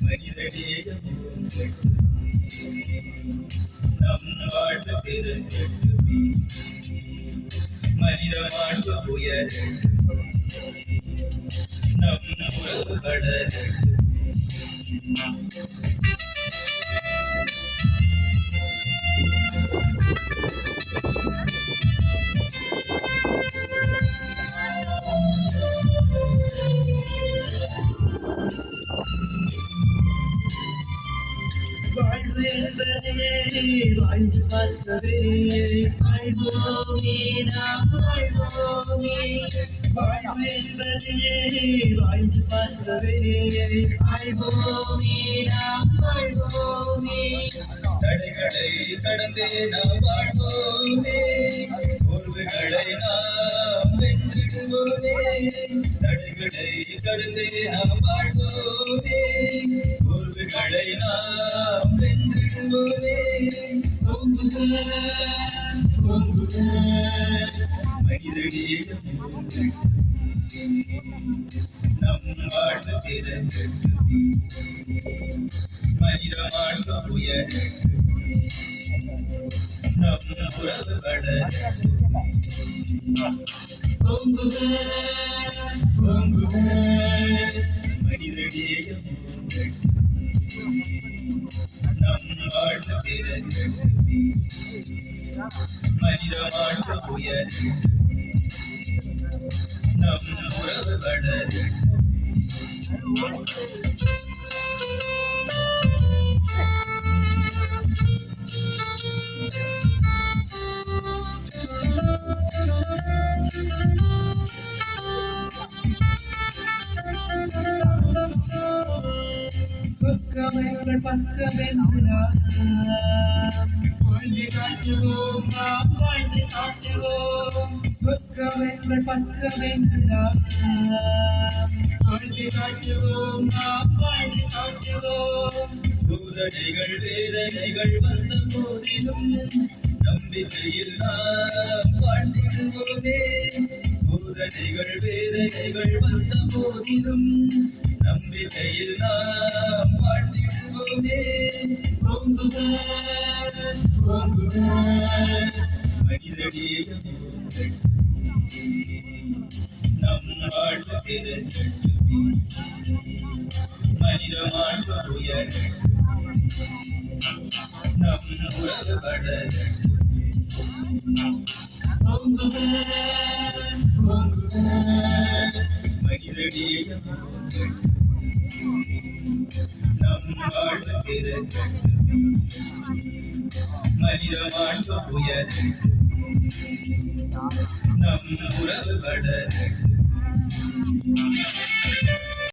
மனிதநேயமும் நம் வாழ்வு பெருங்கட்டுமே மனித வாழ்வு உயரட்டுமே நம் உறவு வளரட்டுமே வாழ்வு என்பதே வாழ்ந்து பார்த்தவே வாழ்வோமே நாம் வாழ்வோமே வாழ்வு என்பதே வாழ்ந்து பார்த்தவே வாழ்வோமே நாம் வாழ்வோமே தடைகளை கடந்தே நாம் வாழ்வோமே சோர்வுகளை நாம் வென்றிடுவோமே தடைகளை கடந்தே நாம் வாழ்வோமே சோர்வுகளை நாம் வென்றிடுவோமே மனிதநேயமும் நம் வாழ்வு சிறந்தட்டுமே மனித வாழ்வு உயரட்டுமே நம் உறவு வளரட்டுமே மனிதநேயமும் நம் வாழ்வு சிறந்தட்டுமே மனித வாழ்வு உயரட்டுமே நம் உறவு வளரட்டுமே சொற்கமைகள் பக்கமென்று வாழ்ந்து காட்டுவோம் நாம் வாழ்ந்து காட்டுவோம் சொற்கமைகள் பக்கமென்று வாழ்ந்து காட்டுவோம் நாம் வாழ்ந்து காட்டுவோம் சோதனைகள் வேதனைகள் வந்த போதிலும் நம்பிக்கையில் நாம் வாழ்ந்திடுவோமே சோதனைகள் வேதனைகள் வந்த போதிலும் நம்பிக்கையில் நாம் வாழ்ந்திடுவோமே மனிதநேயமும் நம் வாழ்வு சிறந்தட்டுமே மனித வாழ்வு உயரட்டுமே நம் உறவு வளரட்டுமே மனிதநேயமும் நம் வாழ்வு சிறந்தட்டுமே மனித வாழ்வு உயரட்டுமே நம் உறவு வளரட்டுமே